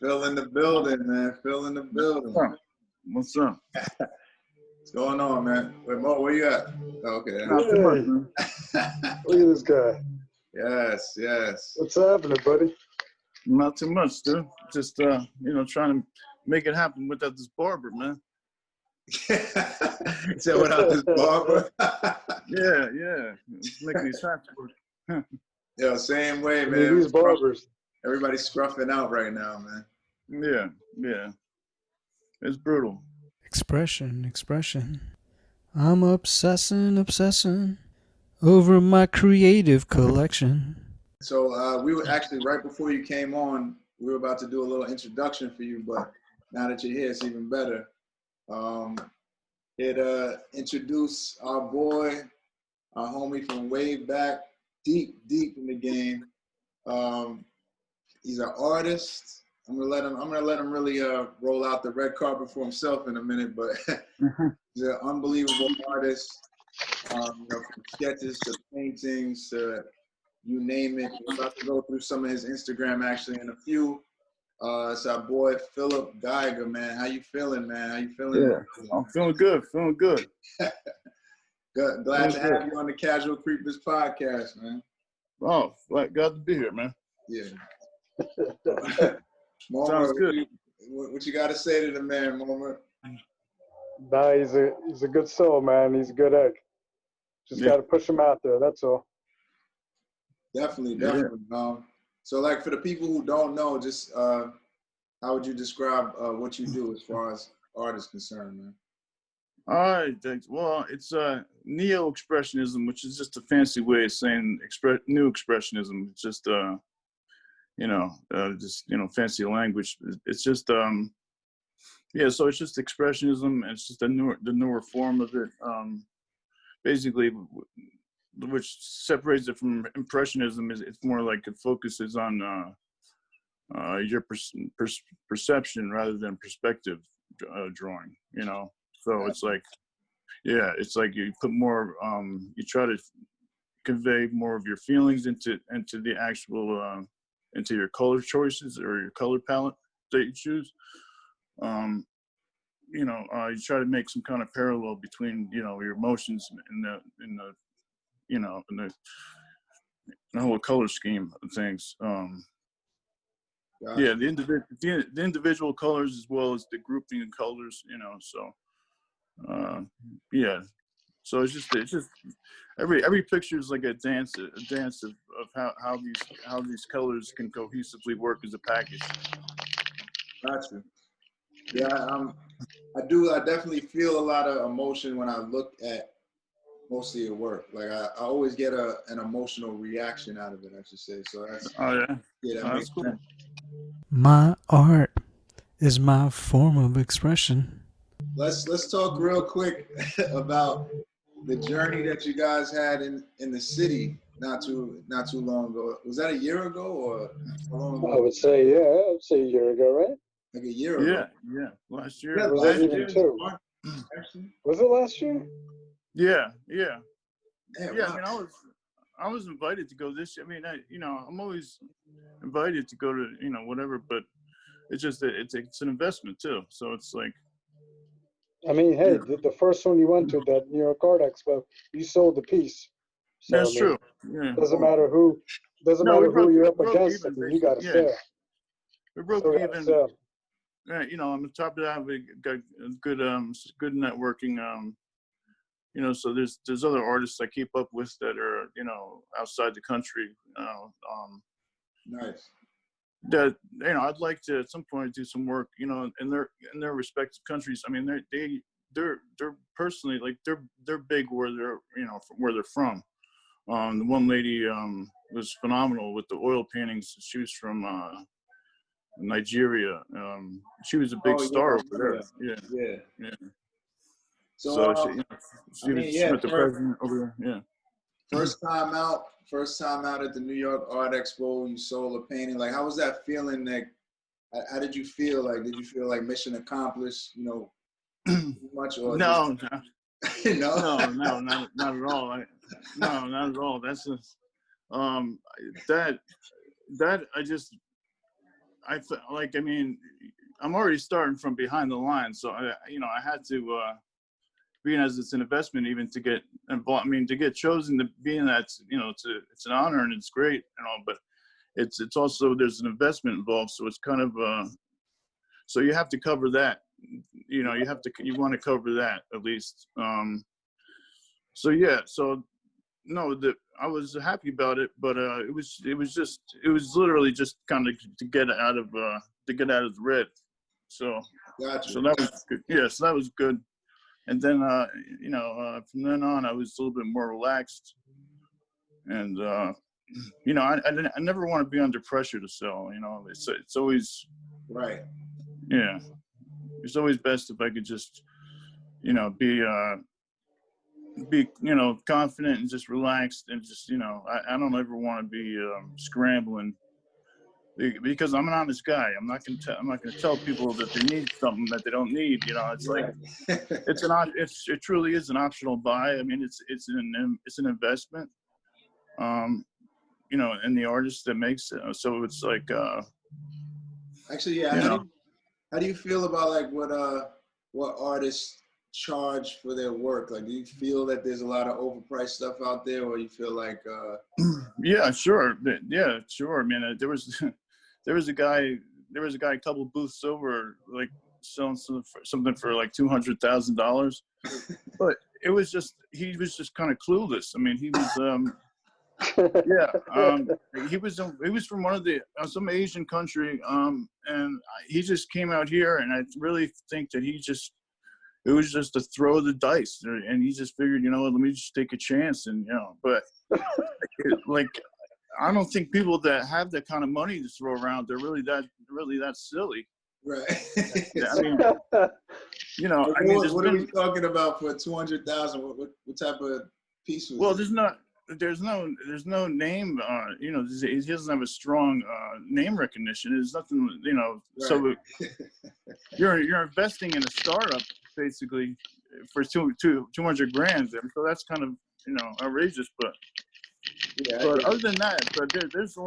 Phil in the building, man. Phil in the building. What's up? What's going on, man? Wait, Mo, where you at? Oh, okay. Not too much, man. Look at this guy. Yes. What's happening, buddy? Not too much, dude. Just trying to make it happen without this barber, man. So without this barber? Yeah. It's making these tracks work. Yo, same way, man. These barbers. Everybody's scruffing out right now, man. Yeah. It's brutal. Expression. I'm obsessing over my creative collection. So we were actually, right before you came on, we were about to do a little introduction for you, but now that you're here, it's even better. Introduce our boy, our homie from way back, deep in the game. He's an artist. I'm gonna let him really roll out the red carpet for himself in a minute, but he's an unbelievable artist. From sketches to paintings to you name it. We're about to go through some of his Instagram actually in a few. It's our boy Phillip Geiger, man. How you feeling, man? How you feeling? Yeah, I'm feeling good. Good. Glad to have you on the Casual Creepers podcast, man. Oh, glad to be here, man. Yeah. Sounds good. What you got to say to the man, Momer? Nah, he's a good soul, man. He's a good egg. Just got to push him out there. That's all. Definitely. So, like, for the people who don't know, just how would you describe what you do as far as art is concerned, man? All right, thanks. Well, it's neo-expressionism, which is just a fancy way of saying new expressionism. It's just fancy language. It's just so it's just expressionism, and it's just the newer form of it. Basically, which separates it from impressionism is it's more like it focuses on your perception rather than perspective drawing. So it's like you put more. You try to convey more of your feelings into the actual into your color choices or your color palette that you choose. You try to make some kind of parallel between your emotions in the whole color scheme of things. Gotcha. Yeah, the individual colors as well as the grouping of colors. So it's just every picture is like a dance of how these colors can cohesively work as a package. Gotcha. Yeah, I definitely feel a lot of emotion when I look at most of your work. Like I always get an emotional reaction out of it, I should say. So that's that makes cool. sense. My art is my form of expression. Let's talk real quick about the journey that you guys had in the city not too long ago. Was that a year ago or how long ago? I would say a year ago, right? Like a year ago. Yeah. Last year. Yeah, Was last it even year, two? actually. Was it last year? Yeah. Wow. I mean, I was invited to go this year. I mean, I'm always invited to go to whatever, but it's just that it's an investment too. So it's like. I mean, hey, the first one you went to, that New York Art Expo, you sold the piece. So, That's true. Yeah. Doesn't matter who you're up against. Even, you got to sell. We broke even. On top of that, we got good networking. So there's other artists I keep up with that are outside the country. Nice. That I'd like to at some point do some work in their respective countries. I mean they're personally like they're big where they're from. The one lady was phenomenal with the oil paintings. She was from Nigeria. She was a big star over there. Yeah. So she met the president over there. Yeah. First time out at the New York Art Expo, you sold a painting. Like, how was that feeling? Like, how did you feel? Like, did you feel like mission accomplished? Much or no, no, not at all. No, not at all. That's just like, I mean, I'm already starting from behind the line, so I had to, being as it's an investment, even to get involved. I mean, to get chosen to be in that, it's an honor and it's great and all, but it's also, there's an investment involved, so it's kind of, so you have to cover that. You want to cover that at least. So yeah, so no, I was happy about it, but it was literally just kind of to get out of the red. So Gotcha. so that was good. Yeah, so that was good. And then from then on, I was a little bit more relaxed, and I never want to be under pressure to sell. It's always right. Yeah, it's always best if I could just be confident and just relaxed, and just I don't ever want to be scrambling, because I'm an honest guy. I'm not gonna tell people that they need something that they don't need. It's like it truly is an optional buy. I mean, it's an investment, in the artist that makes it. So it's like actually, yeah. How do you feel about like what artists charge for their work? Like, do you feel that there's a lot of overpriced stuff out there, or you feel like yeah, sure. Yeah, sure. I mean, there was a guy a couple booths over, like, selling something for like $200,000, but he was just kind of clueless. I mean, he was he was from one of the some Asian country, and he just came out here, and I really think that it was just to throw the dice, and he just figured, let me just take a chance, and but like, I don't think people that have that kind of money to throw around, they're really that silly. right? I mean, what are we talking about for 200,000? What type of piece was? Well, it? there's no name. He doesn't have a strong name recognition. There's nothing. Right. So you're investing in a startup basically for 200 grand. So that's kind of outrageous. But other than that, there's a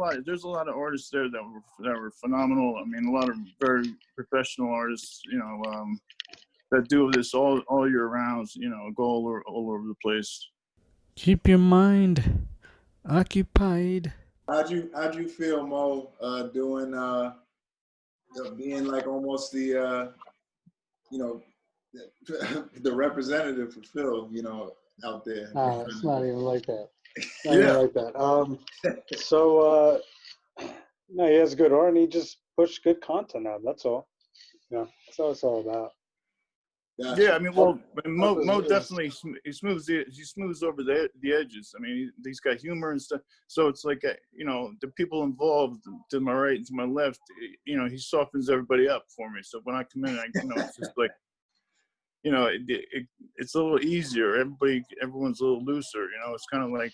lot of artists there that were phenomenal. I mean, a lot of very professional artists. That do this all year round. Go all over the place. Keep your mind occupied. How'd you feel, Mo, doing being like almost the the representative for Phil, out there? No, it's not even like that. Not even like that. So no, he has good art, and he just pushed good content out. That's all. That's what it's all about. Gotcha. Yeah, I mean, well, Mo definitely he smooths over the edges. I mean, he's got humor and stuff. So it's like the people involved to my right and to my left, he softens everybody up for me. So when I come in, it's just like, it's a little easier. Everyone's a little looser. It's kind of like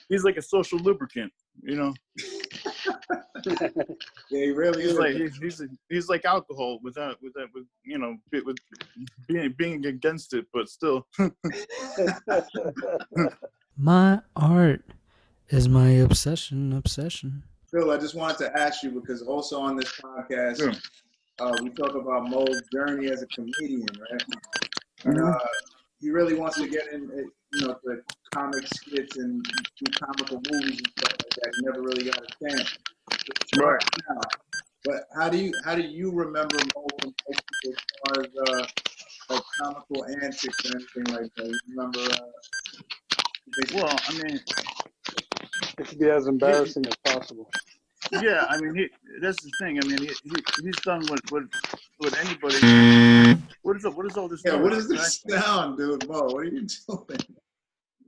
he's like a social lubricant. Yeah, he really is. He's like alcohol with being against it, but still. My art is my obsession. Phil, I just wanted to ask you, because also on this podcast, we talk about Mo's journey as a comedian, right? And he really wants to get in, to comic skits and do comical movies and stuff like that. He never really got a chance. Right. Now. But how do you remember Mo from high school as far as like comical antics or anything like that? You remember? Well, I mean, it should be as embarrassing as possible. Yeah, I mean, that's the thing. I mean, he's done what anybody. What is all this? Yeah, what is this sound, dude? Mo, what are you doing?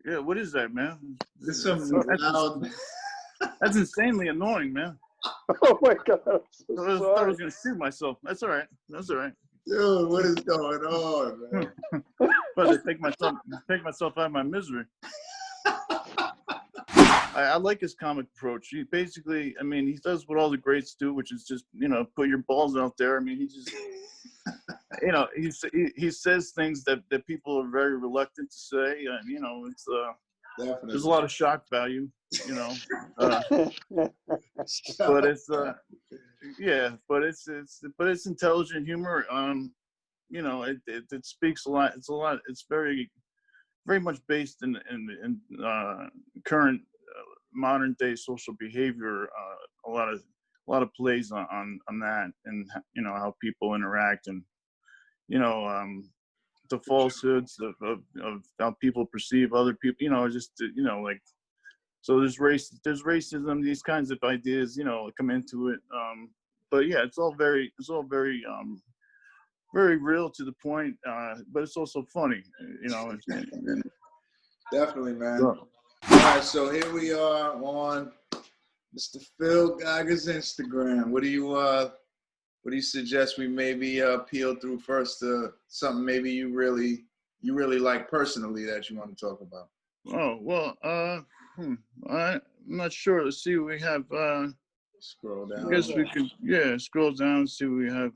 Yeah, what is that, man? This is some loud. That's insanely annoying, man. Oh my God! I thought I was gonna shoot myself. That's all right. Dude, what is going on, man? But to take myself out of my misery. I like his comic approach. He basically, I mean, he does what all the greats do, which is just, put your balls out there. I mean, he just, he says things that people are very reluctant to say. And, it's there's a lot of shock value, but yeah, but it's intelligent humor. You know, it speaks a lot. It's a lot. It's very much based in current modern day social behavior. A lot of plays on that, and you know how people interact, and you know the falsehoods of how people perceive other people. You know, just you know like. So there's racism, these kinds of ideas, you know, come into it. But yeah, it's all very very real to the point, but it's also funny, you know. Definitely, man. So, All right, so here we are on Mr. Phil Geiger's Instagram. What do you suggest we maybe peel through first to something maybe you really like personally that you want to talk about? oh well, I'm not sure. Let's see what we have. Scroll I down. guess we could, yeah, scroll down, see what we have.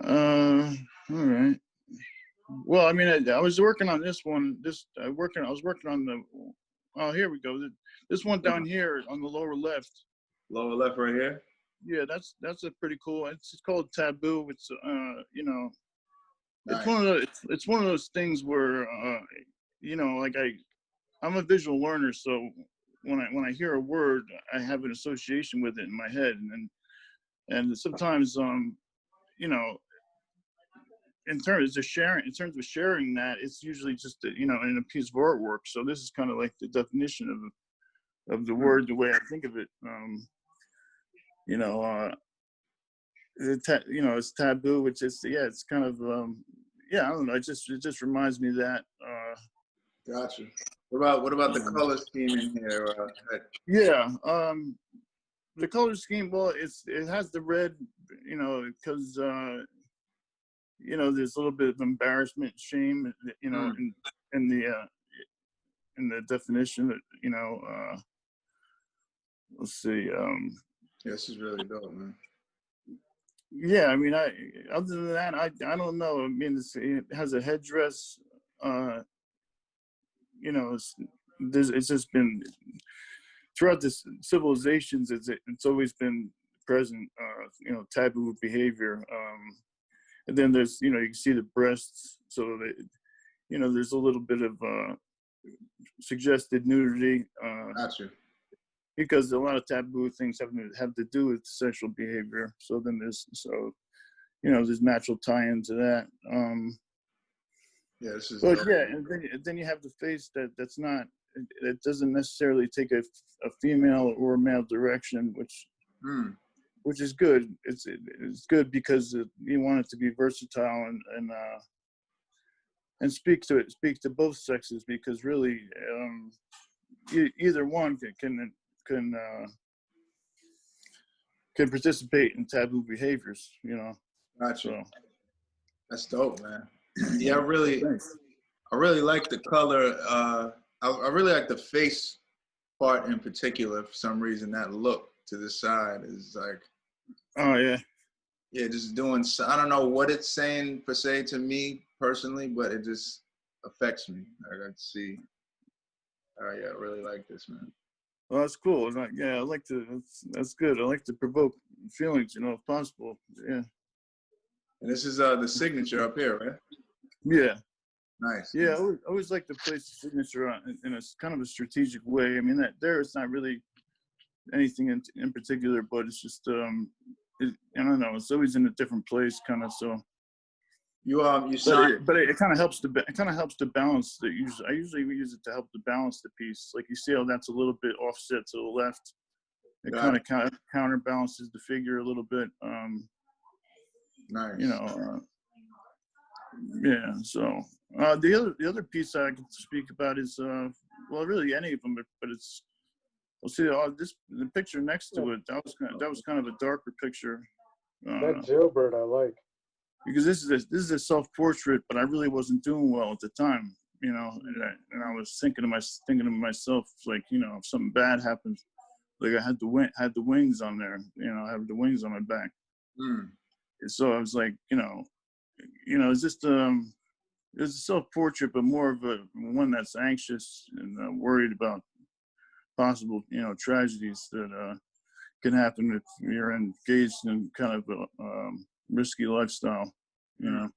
All right. Well, I mean, I was working on this one. I was working on the. Oh, here we go. This one down here on the lower left. Lower left right here. Yeah, that's a pretty cool. It's called Taboo. It's you know, Nice. it's one of those things where you know, like I'm a visual learner, so when I hear a word, I have an association with it in my head, and sometimes you know, in terms of sharing that, it's usually just you know, in a piece of artwork. So this is kind of like the definition of the word, the way I think of it. You know, you know, it's taboo, which is, yeah, it's kind of yeah, I don't know, it just reminds me of that. Gotcha. What about the color scheme in here? Yeah, the color scheme, well, it has the red, you know, because you know, there's a little bit of embarrassment, shame, you know, in the definition, you know. Let's see. Yeah, this is really dope, man. Yeah, I mean, other than that, I don't know. I mean, it has a headdress. You know, it's just been throughout this civilizations. It's always been present. You know, taboo behavior. And then there's, you know, you can see the breasts. So that, you know, there's a little bit of suggested nudity. Gotcha. Because a lot of taboo things have to do with sexual behavior. So then you know, there's natural tie-in to that. Yeah, this is. But yeah, and then you have the face that's not. It doesn't necessarily take a female or a male direction, which is good. It's good because you want it to be versatile and speak to both sexes, because really either one can participate in taboo behaviors, you know. Gotcha. So That's dope, man. Yeah, I really like the color. I really like the face part in particular. For some reason, that look to the side is like, oh yeah, just doing. I don't know what it's saying per se to me personally, but it just affects me. I got to see. Yeah, I really like this, man. well, that's cool. Yeah, I like to. That's good. I like to provoke feelings, you know, if possible. Yeah. And this is the signature up here, right? Yeah. Nice. Yeah, I always like to place the signature in a kind of a strategic way. I mean, that it's not really anything in particular, but it's just I don't know. It's always in a different place, kind of. So you sign. but it kind of helps to balance the. I usually use it to help to balance the piece. Like you see how that's a little bit offset to the left. It kind of counterbalances the figure a little bit. Nice. You know. Yeah. So the other piece I can speak about is well, really any of them, but it's. We'll see. The picture next to it, that was kind of a darker picture. That jailbird I like. Because this is a self-portrait, but I really wasn't doing well at the time, you know, and I was thinking to myself, like, you know, if something bad happens, like I had the wings on there, you know, I have the wings on my back. And so I was like, you know, it's just it's a self-portrait, but more of a one that's anxious and worried about possible, you know, tragedies that can happen if you're engaged in kind of a risky lifestyle, you know.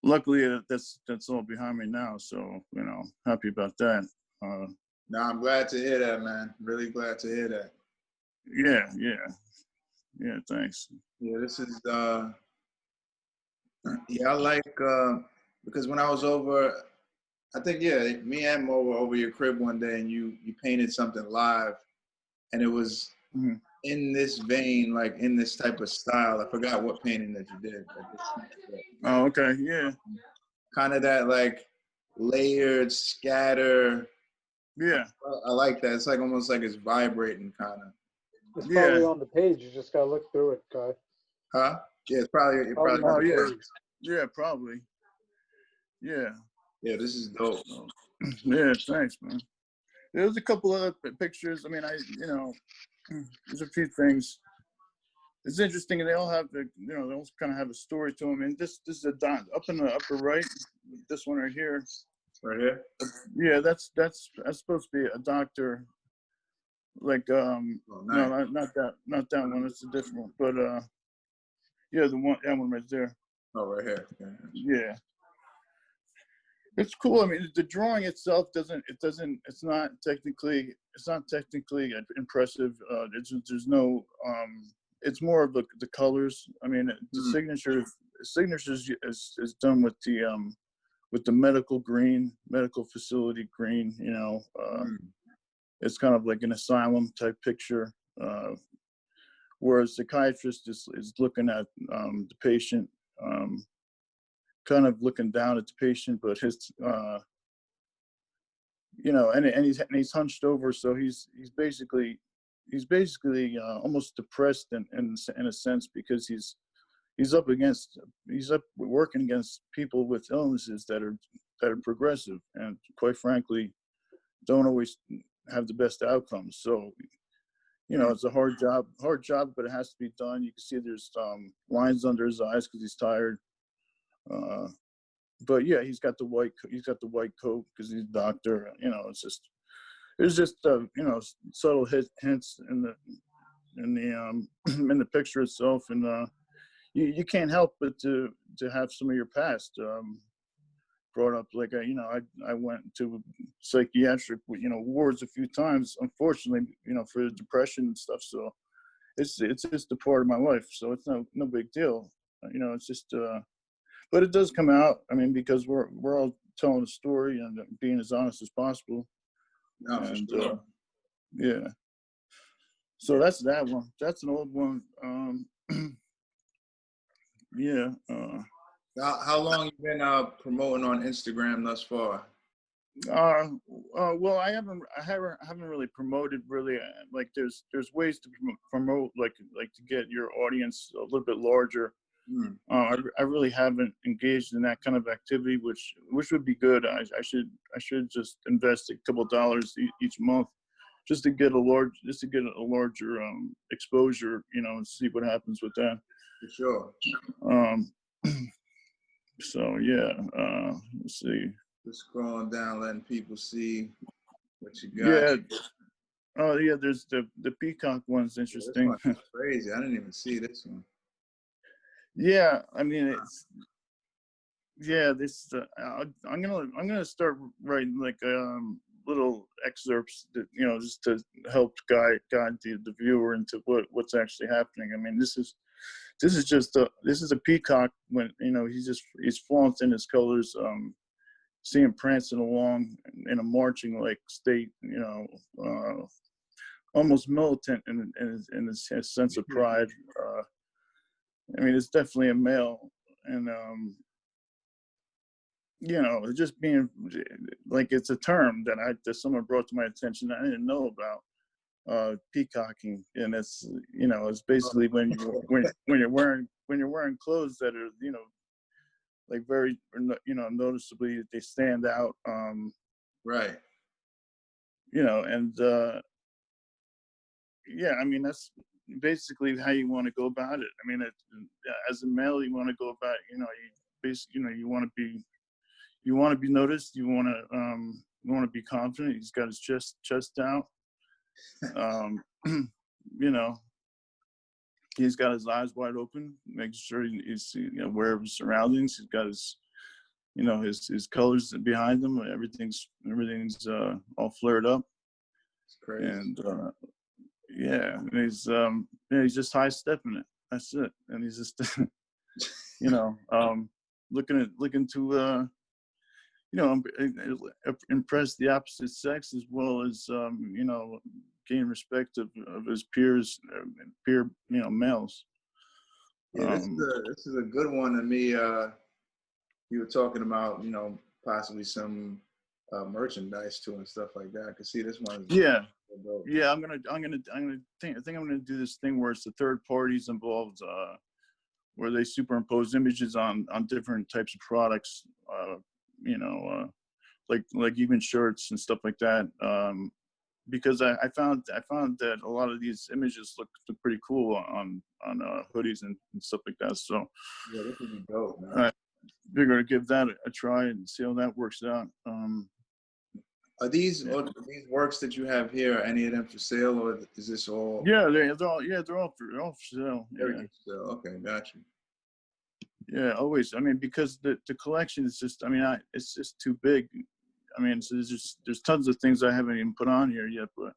Luckily, that's all behind me now, so you know, happy about that. No, I'm glad to hear that, man. Really glad to hear that. Yeah. Thanks. Yeah, this is yeah, I like because when I was over, I think me and Mo were over your crib one day, and you painted something live, and it was Mm-hmm. in this vein, like in this type of style. I forgot what painting that you did. Oh, okay, yeah. Kind of that like layered scatter. Yeah. I like that. It's like almost like it's vibrating, kind of. It's probably on the page. You just gotta look through it, Guy. Huh? Yeah, it's probably. Oh, yeah. Yeah, probably. Yeah. Yeah, this is dope. Yeah, thanks, man. There's a couple other pictures. I mean, there's a few things. It's interesting, and they all have they all kind of have a story to them. And this is a dot up in the upper right. This one right here. Right here. Yeah, that's supposed to be a doctor. Like nice. No, not that one. It's a different one. But yeah, that one right there. Oh, right here. Yeah. It's cool. I mean, the drawing itself it's not technically impressive. There's no, it's more of the colors. I mean, the signatures is done with the medical facility green, you know. It's kind of like an asylum type picture. Whereas the psychiatrist is looking at the patient, kind of looking down at the patient, but his and he's hunched over, so he's basically almost depressed in a sense, because he's up working against people with illnesses that are progressive, and quite frankly don't always have the best outcomes. So it's a hard job, but it has to be done. You can see there's lines under his eyes because he's tired. But yeah, he's got the white coat because he's a doctor. There's just subtle hints in the picture itself, and you can't help but to have some of your past brought up. Like I went to psychiatric wards a few times, unfortunately, for depression and stuff. So it's just a part of my life. So it's no big deal. It's just. But it does come out. I mean, because we're all telling a story and being as honest as possible. No, for sure. Yeah. So that's that one. That's an old one. Yeah. How long you been promoting on Instagram thus far? Well, I haven't really promoted really. Like there's ways to promote like to get your audience a little bit larger. I really haven't engaged in that kind of activity, which would be good. I should just invest a couple of dollars each month just to get a larger exposure, and see what happens with that. For sure. So yeah, let's see. Just scrolling down, letting people see what you got. Yeah. Oh yeah, there's the peacock one's interesting. Yeah, this crazy. I didn't even see this one. Yeah, I mean this. I'm gonna start writing like little excerpts that just to help guide the viewer into what's actually happening. I mean, this is just a peacock when he's flaunting his colors. See him prancing along in a marching like state. Almost militant in his sense of pride. I mean, it's definitely a male, and just being like, it's a term that someone brought to my attention that I didn't know about, peacocking, and it's basically when you're wearing clothes that are like very noticeably they stand out, right, and yeah, I mean that's basically how you want to go about it. I mean, as a male, you want to go about, you want to be noticed. You want to be confident. He's got his chest out. you know, he's got his eyes wide open, making sure he's aware of his surroundings. He's got his, his colors behind him. Everything's all flared up. It's crazy. And yeah, and he's just high stepping it. That's it. And he's just, looking to impress the opposite sex, as well as gain respect of his peers, males. Yeah, this is a good one to me. You were talking about, possibly some merchandise too and stuff like that. I could see this one. Yeah. Yeah, I think I'm gonna do this thing where it's the third parties involved, where they superimpose images on different types of products, like even shirts and stuff like that. Because I found that a lot of these images look pretty cool on hoodies and stuff like that. So yeah, this would be dope, man. I figure to give that a try and see how that works out. Are these works that you have here, are any of them for sale, or is this all? Yeah, they're all for sale. Yeah. Okay, got you. Yeah, always. I mean, because the collection is just, it's just too big. I mean, so there's tons of things I haven't even put on here yet, but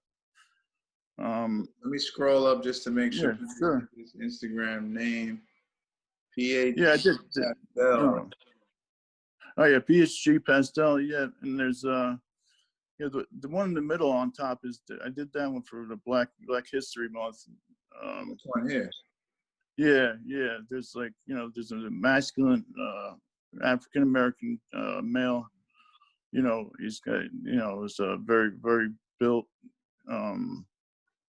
let me scroll up just to make sure. Yeah, sure. His Instagram name, PH. Yeah, I did. Pastel. Oh yeah, PHG Pastel. Yeah, and there's the one in the middle on top is I did that one for the Black History Month. Which one here? Yeah. There's there's a masculine African American male. He's got it's a very, very built,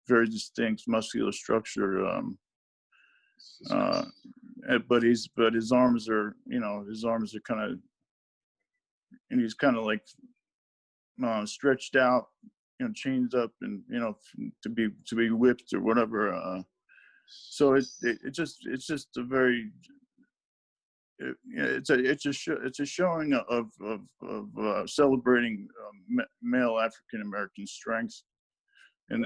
very distinct muscular structure. But his arms are kind of, and he's kind of like stretched out, chained up, and to be whipped or whatever. So it's just a very, it's a showing of celebrating male African American strength in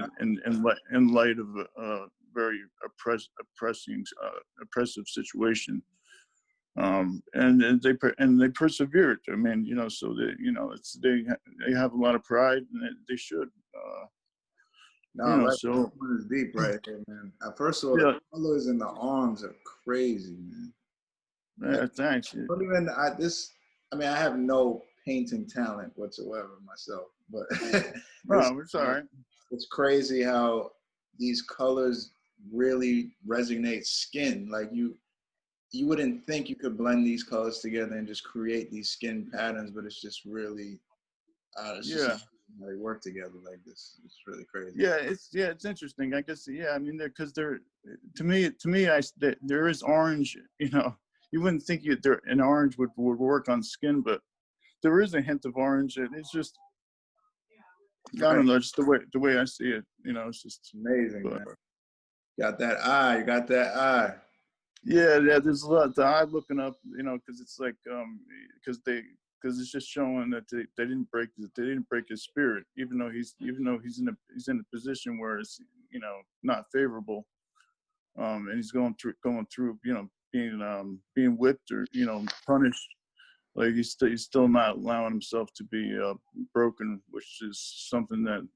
light of a very oppressive situation. And they persevered. I mean, so they have a lot of pride, and they should. So one is deep right here, man. First of all, the colors in the arms are crazy, man. Yeah, thanks. I have no painting talent whatsoever myself, but it's all right. It's crazy how these colors really resonate skin. Like you wouldn't think you could blend these colors together and just create these skin patterns, but it's just really, they work together like this. It's really crazy. Yeah, it's interesting. I guess because they're to me there is orange. You wouldn't think an orange would work on skin, but there is a hint of orange. It's just, I don't know, just the way I see it. It's just amazing. Man. Got that eye. You got that eye. Yeah. There's a lot. The eye looking up. Because it's like because it's just showing that they didn't break his spirit, even though he's in a position where it's not favorable, and he's going through being whipped or punished. Like he's still not allowing himself to be broken, which is something that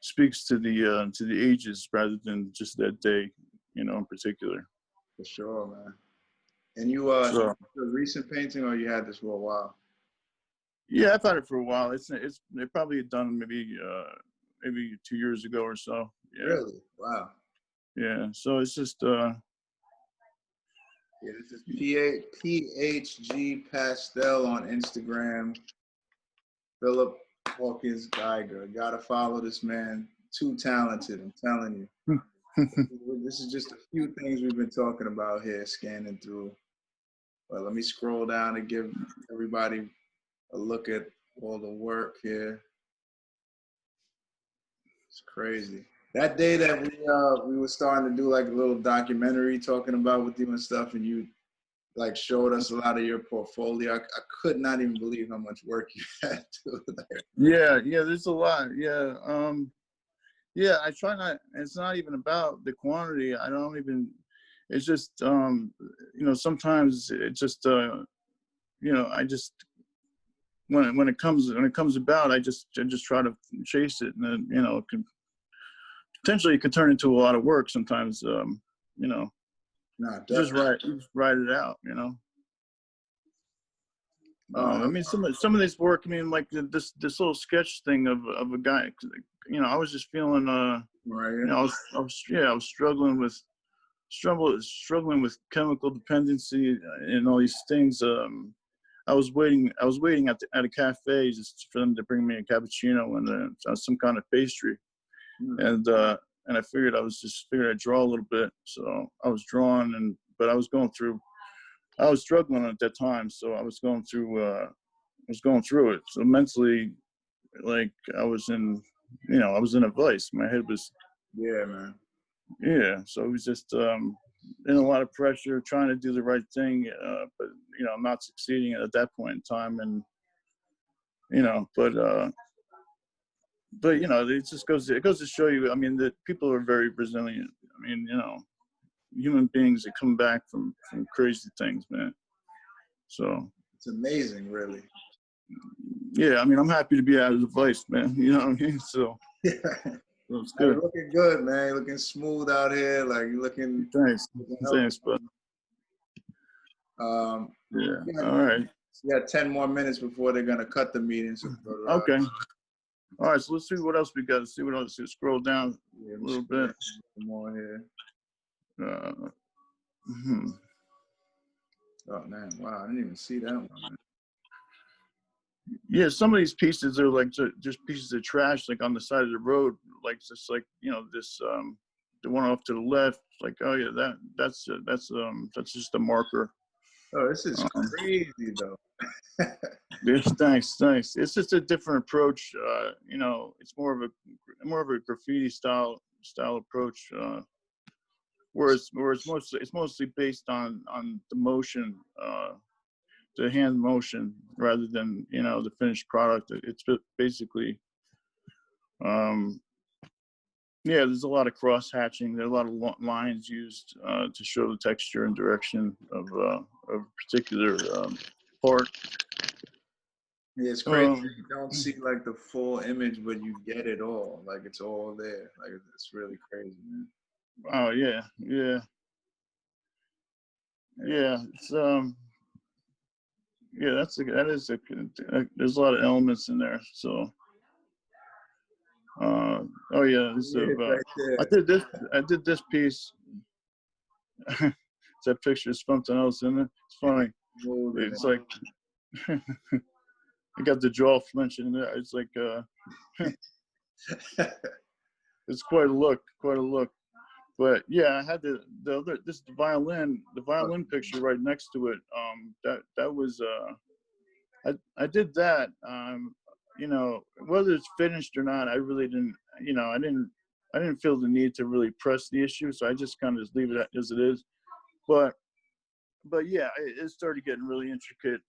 speaks to the ages rather than just that day, in particular. For sure, man. And you a recent painting, or you had this for a while? Yeah, I've had it for a while. They probably done maybe 2 years ago or so. Yeah. Really? Wow. Yeah. So it's just this is PHG Pastel on Instagram. Phillip Geiger. Gotta follow this man. Too talented, I'm telling you. This is just a few things we've been talking about here, scanning through. Well, let me scroll down and give everybody a look at all the work here. It's crazy. That day that we were starting to do like a little documentary talking about with you and stuff, and you like showed us a lot of your portfolio. I could not even believe how much work you had to. Yeah, there's a lot. Yeah. Yeah, I try not. It's not even about the quantity. I don't even. It's just sometimes it just I just when it comes about, I just try to chase it, and then it can potentially it could turn into a lot of work sometimes. Nah, You just write it out. I uh, mean, some of this work. I mean, like this little sketch thing of a guy. I was just feeling. right. I was struggling with chemical dependency and all these things. I was waiting at a cafe just for them to bring me a cappuccino and some kind of pastry, and I figured I'd draw a little bit. So I was drawing, but I was struggling at that time, so I was going through it. So mentally, like I was in a vice. My head was, Yeah, man. yeah. So it was just in a lot of pressure, trying to do the right thing, but not succeeding at that point in time. And but it goes to show you. I mean, that people are very resilient. I mean, human beings that come back from crazy things, man. So It's amazing, really. yeah, I mean, I'm happy to be out of the vice, man. You know what I mean? So Yeah. it's Hey, good. you're looking good, man. You're looking smooth out here. Like you're looking Thanks, but Um, yeah. we got, All right. we got 10 more minutes before they're gonna cut the meeting. So, Okay. All right. So let's see what else we got. Let's see what else. Scroll down yeah, a little bit. more here. Hmm. Oh man, wow! I didn't even see that one. Man. Yeah, some of these pieces are like just pieces of trash, like on the side of the road, like just like this the one off to the left. Like, oh yeah, that's just a marker. Oh, this is crazy though. Yeah, thanks. It's just a different approach. It's more of a graffiti style approach. Whereas it's mostly based on the motion, the hand motion, rather than the finished product. It's basically, yeah. There's a lot of cross hatching. There are a lot of lines used to show the texture and direction of a particular part. Yeah, it's crazy. You don't see like the full image, but you get it all. Like it's all there. Like it's really crazy, man. Oh yeah. It's yeah. There's a lot of elements in there. So oh yeah. Right I there. did this piece. That picture is something else, isn't it? It's funny. It's like I got the jaw flinching in there. It's like it's quite a look. But yeah, I had the violin picture right next to it. That was I did that. Whether it's finished or not, I really didn't. I didn't feel the need to really press the issue, so I just kind of just leave it as it is. But yeah, it started getting really intricate.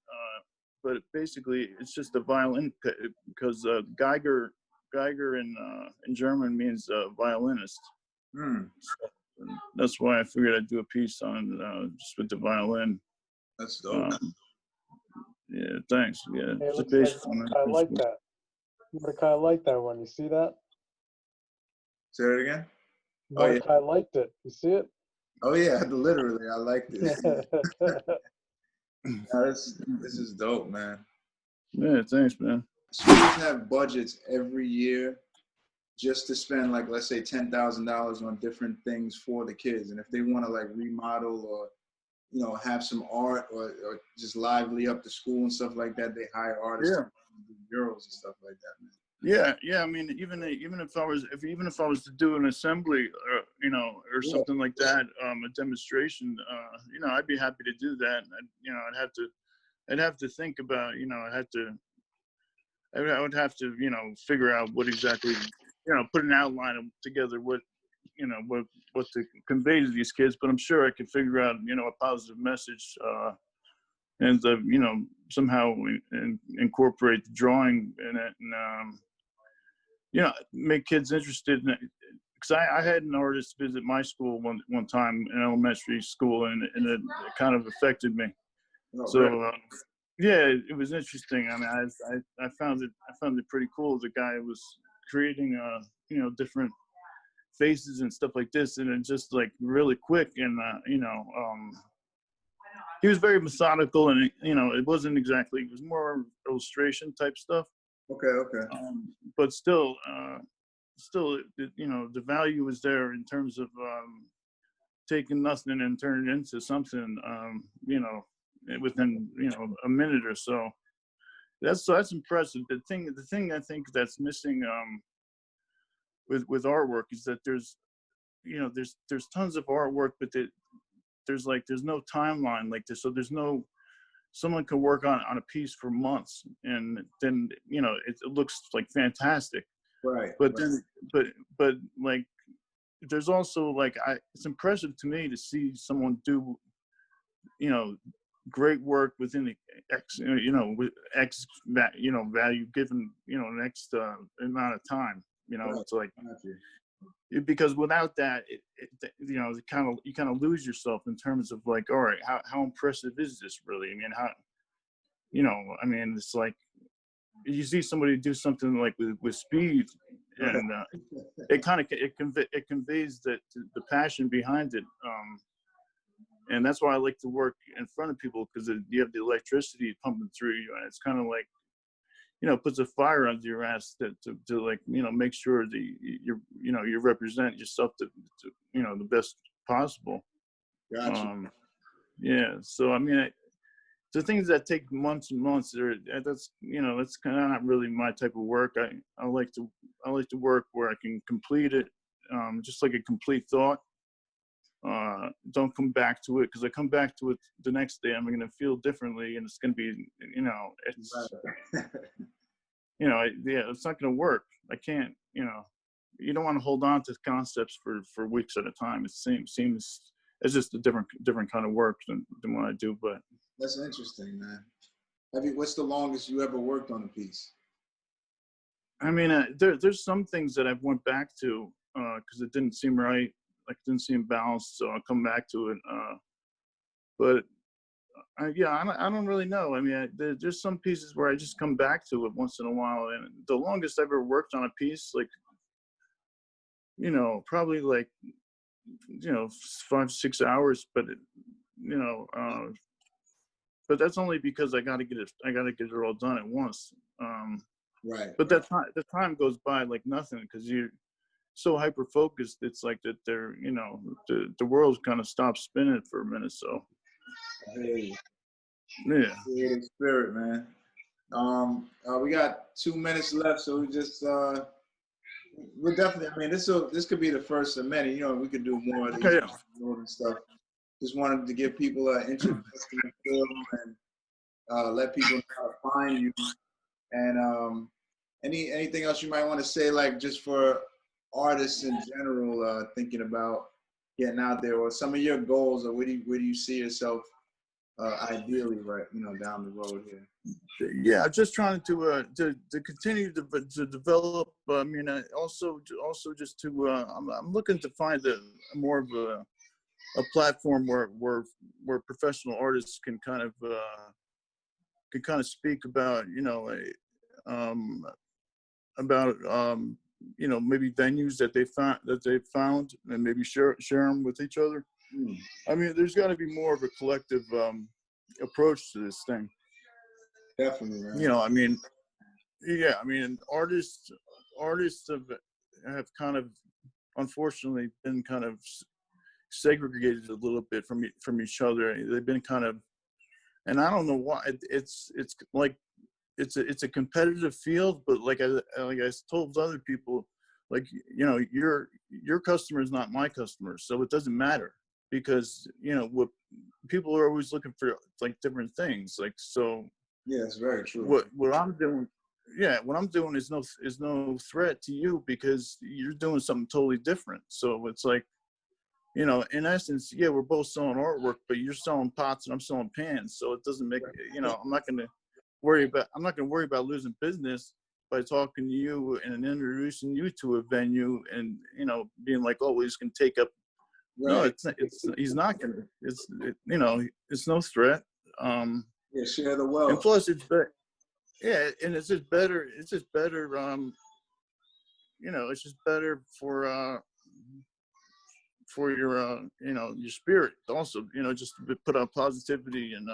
But basically, it's just a violin because Geiger in German means violinist. So that's why I figured I'd do a piece on just with the violin. That's dope. Yeah, thanks. Yeah, Hey, it just looks like based on that. I like that. Mordecai liked that one. You see that? Say it again. Mordecai liked it. You see it? Oh yeah, literally, I like this. This is dope, man. Yeah, thanks, man. Schools have budgets every year just to spend like, let's say $10,000 on different things for the kids. And if they want to like remodel or, have some art or just lively up the school and stuff like that, they hire artists to do murals and stuff like that, man. Yeah. I mean, even if I was to do an assembly, or something like that, a demonstration, I'd be happy to do that. I'd have to think about, I would have to, figure out what exactly, put an outline together, what to convey to these kids. But I'm sure I could figure out, a positive message, and somehow incorporate the drawing in it, and make kids interested in it. Because I had an artist visit my school one time in elementary school, and it kind of affected me. Oh, So really? yeah, it was interesting. I mean, I found it pretty cool. The guy was creating different faces and stuff like this, and it just like really quick, and he was very methodical, and it wasn't exactly, it was more illustration type stuff. Okay. But still, the value is there in terms of taking nothing and turning it into something, within a minute or so. That's impressive. The thing I think that's missing with artwork is that there's tons of artwork, but there's no timeline like this. So there's no, someone can work on a piece for months, and then it looks like fantastic. Right. But then but like there's also like it's impressive to me to see someone do great work within the X, with X value given an X amount of time. Right. It's like, because without that, you kind of lose yourself in terms of like, all right, how impressive is this really? I mean, it's like you see somebody do something like with speed, and it conveys that the passion behind it. And that's why I like to work in front of people, because you have the electricity pumping through you, and it's kind of like, puts a fire under your ass to like, make sure that you represent yourself to the best possible. Gotcha. Yeah. So I mean, the things that take months and months, that's kind of not really my type of work. I like to work where I can complete it, just like a complete thought. Don't come back to it, because I come back to it the next day, I'm going to feel differently, and it's going to be, it's, it's not going to work. I can't, you don't want to hold on to concepts for weeks at a time. It seems it's just a different kind of work than what I do. But that's interesting, man. What's the longest you ever worked on a piece? I mean, there's some things that I've went back to because it didn't seem right. Like, didn't seem balanced, so I'll come back to it. But I don't really know. I mean, there's some pieces where I just come back to it once in a while. And the longest I've ever worked on a piece, like, probably like, 5-6 hours. But but that's only because I got to get it all done at once. Right. But the time goes by like nothing, because you're so hyper focused. It's like that they're the world kind of stops spinning for a minute. So Hey, yeah. creative spirit, man. We got 2 minutes left, so we just we're definitely, I mean, this could be the first of many. We could do more of these and stuff. Just wanted to give people an introduction to the film, and let people know how to find you. And anything else you might want to say, like just for artists in general, thinking about getting out there, or some of your goals, or where do you see yourself ideally, right, down the road here? Yeah, I'm just trying to continue to develop. I mean, also just to I'm looking to find more of a platform where professional artists can kind of speak about maybe venues that they found, and maybe share them with each other. I mean, there's got to be more of a collective approach to this thing. Definitely, man. I mean, yeah, I mean, artists have kind of, unfortunately, been kind of segregated a little bit from each other. They've been kind of, and I don't know why. It's like it's a competitive field, but like I told other people, like, your customer is not my customer, so it doesn't matter, because what people are always looking for, like, different things. Like, so yeah, it's very true. What I'm doing is no threat to you, because you're doing something totally different. So it's like, in essence, yeah, we're both selling artwork, but you're selling pots and I'm selling pans. So it doesn't make, I'm not going to worry about losing business. by talking to you and introducing you to a venue, and being like, oh, he's gonna take up. Right. No, it's he's not gonna. It's no threat. Yeah, share the wealth. And plus, it's better. Yeah, and it's just better. It's just better. It's just better for your your spirit also. Just to put out positivity and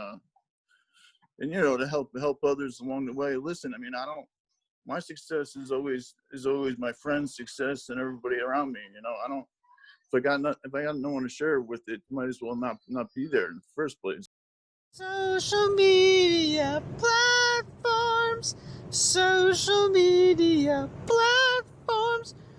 to help others along the way. Listen, I mean, my success is always my friend's success and everybody around me. I don't. If I got no one to share with, it might as well not be there in the first place. Social media platforms. Social media platforms.